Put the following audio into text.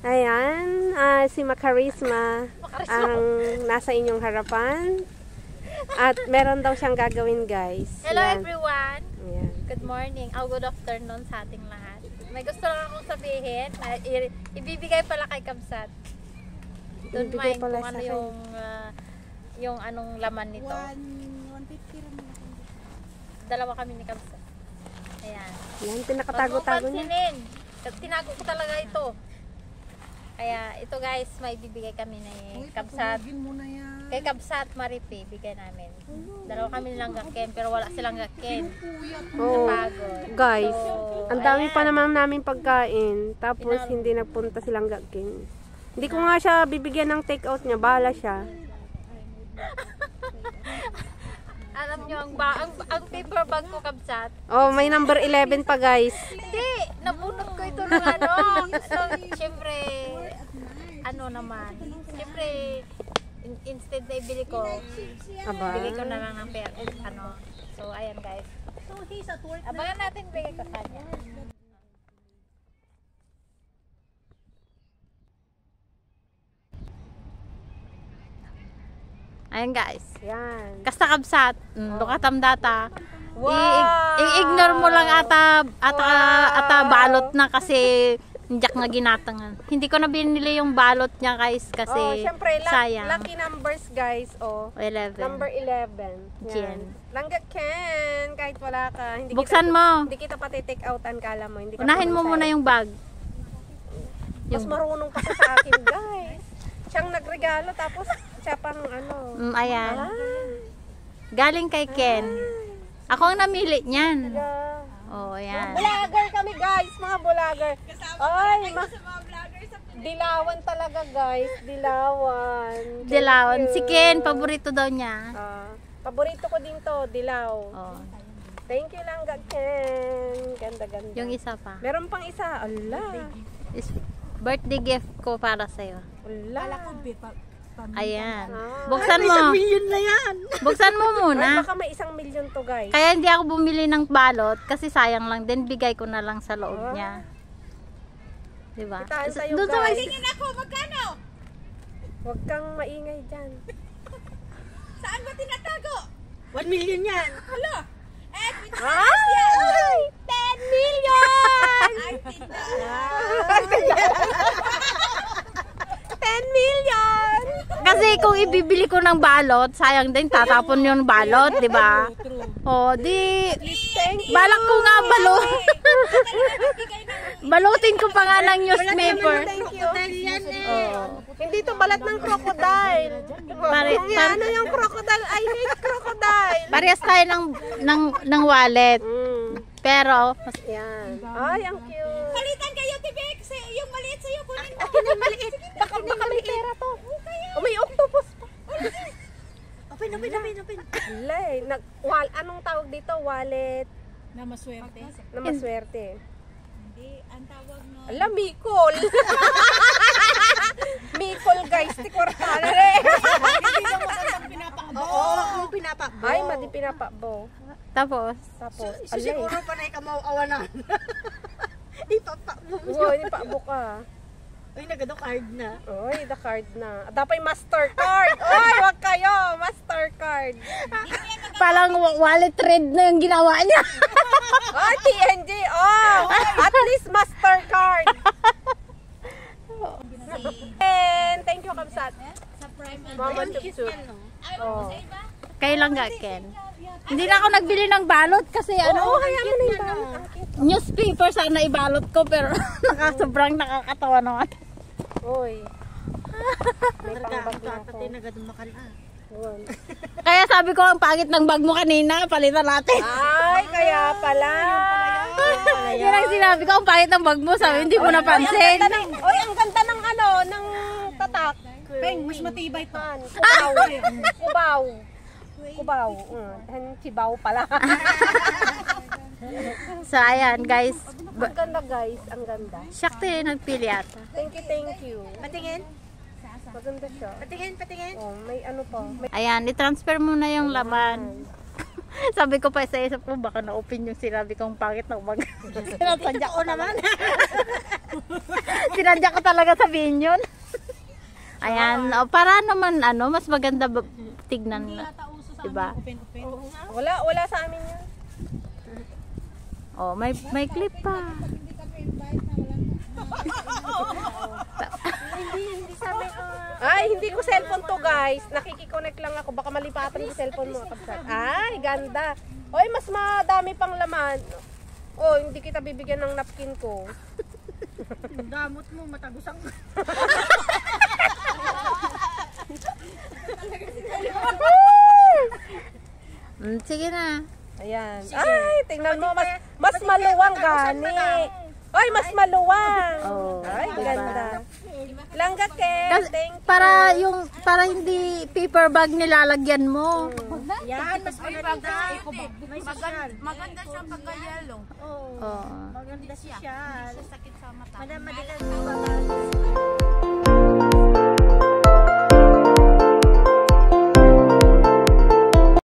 Ayan, si Macarisma ang nasa inyong harapan. At meron daw siyang gagawin, guys. Hello Yan. everyone! Ayan. Good morning, good afternoon sa ating lahat. May gusto lang akong sabihin, ibibigay pala kay Kamsat. Don't Ibibigay mind pala kung sa ano akin. yung anong laman nito. 150 rin ako. Dalawa kami ni Kamsat. Ayan. Yan, pinakatago-tago niya. Pansinin, tinago ko talaga ito. Kaya ito guys, may bibigay kami ni Kamsat. Mo na yan. Kay Kamsat Maripi, bigay namin. Dalawa kami nilang gakken, pero wala silang gakken. Oo. Napagod. Guys, So, ang dami ayan. pa naman namin pagkain. Tapos hindi nagpunta silang gagking. Hindi ko nga siya bibigyan ng take out niya. Bahala siya. Alam nyo, ang paper bag ko, Kamsat. Oh, may number 11 pa, guys. Hindi, nabunot ko ito ng ano. So, syempre, ano naman. Syempre, instead na ibili ko, Aba. bigay ko na lang ng pera. Ano. So, ayan guys. So he's at work. Abangan natin bigay ko kanya. Ayan guys. Yan. Kasta Kamsat, lukatam data. Wow! I-ignore mo lang ata balot na kasi jak nga ginatangan. Hindi ko na binili yung balot niya guys kasi Oh, syempre, sayang. lucky numbers, guys. Oh. 11. Number 11. Jen. Langgat Ken, kahit wala ka. Hindi Buksan kita, mo. Hindi kita pati take outan, kala mo. Hindi ka Unahin mo pumunta muna eh. yung bag. Mas marunong pa siya sa akin, guys. Siyang nagregalo, tapos siya pang ano. Ayan. Ah, Galing kay Ken. Ako ang namili niyan. yeah. Oh, ayan. Vlogger kami, guys. Mga vlogger. Ay, dilawan talaga, guys. Dilawan. Thank Dilawan. you. Si Ken, paborito daw niya. Paborito ko din to, dilaw. Oh. Thank you lang, Ken. Ganda-ganda. Yung isa pa. Meron pang isa. Ala. Is birthday gift ko para sa'yo. Ala. Ayan. Ah. Buksan mo. Million na yan. Buksan mo Ay, muna. baka may 1,000,000 to, guys. Kaya hindi ako bumili ng balot kasi sayang lang din. Bigay ko na lang sa loob niya. Diba? Kitaan tayo, Doon sa guys. Tingin ako, magkano? Huwag kang maingay dyan. Saan ba tinatago? 1 million yan. Hala. Ay! 10 million! Ay, tinda. 10 million! Kasi kung ibibili ko ng balot, sayang din tatapon yung balot, di ba? O, di Thank you! balak ko nga balutin ko pa nga ng newspaper. Thank you. Oh. Hindi to balat ng crocodile. Ano yung crocodile? I hate crocodile. Parehas tayo ng wallet. Pero, Yan. Ay, ang cute. Palitan kayo, Tibek. Yung maliit sa'yo, kunin mo. Akin yung maliit. Baka may pera to. Oh, may octopus pa. Open. Alay. Anong tawag dito? Wallet Na maswerte. na maswerte. Hindi, ang tawag no. Ala, Mikol. Mikol, guys. Tikortana rin. Hindi na magandang pinapakbo. Oo, pinapakbo. Ay, madi pinapakbo. tapos, Tapos, Siguro pa na ikamaw-awanan. Ipapakbo mo. Wow, ini pakbo ka. Ay, nagado card na. Oy, the card na. Dapat Mastercard. Oy, wag kayo. Mastercard. palang wallet red na yung ginawa niya. Ay, TNG. Oh, at least Mastercard. And thank you, Kamsat. Sa prime Mama Chup. Oh. Kailan ga, Ken? Hindi na ako nagbili ng balot kasi Oo, kaya mo na yung balot. newspaper sana ibalot ko pero sobrang nakakatawa naman. Oy. May pangbag na ako. Tatay nagadumakan Yun. Kaya sabi ko, ang pangit ng bag mo kanina, palitan natin. Ay, kaya pala. Yan ang sinabi ko, ang pangit ng bag mo, sabi hindi mo napansin. Oy, ang ganda ng ano, ng tatak. Peng, mas matibay pa. Kubaw. Kubaw. Kubaw. Chibaw pala. So, ayan, guys. Ang ganda, guys. Ang ganda. Shakti, nagpili ata. Thank you. Patingin? Maganda siya. Patingin. Oh, may ano pa. May Ayan, i-transfer mo na yung laman. Sabi ko pa sa isip ko, baka na-open yung sinabi kong pangit ng bag. Sinasadya ko naman. sinadya ko talaga sabihin yun. Ayan, para naman mas maganda tignan na. Diba? Wala sa amin yun. Oh, may clip pa. Hindi sabi, Ay, hindi ko cellphone to, guys. Nakikiconnect lang ako. Baka malipatan yung cellphone mo. Ay, ganda. Oy, mas madami pang laman. Oh, hindi kita bibigyan ng napkin ko. yung gamot mo, matagusang. Sige na. Ayan. Ay, tingnan mo. Mas maluwang gani. Ay, mas maluwang. Oh, Ay, diba? ganda. Langga, Ken. Kasi Thank you. para hindi paper bag nilalagyan mo. Yan, mas maganda. May social. Maganda siya pagka-yellow. Oo. Oh. Maganda siya. Sakit sa mata. Madami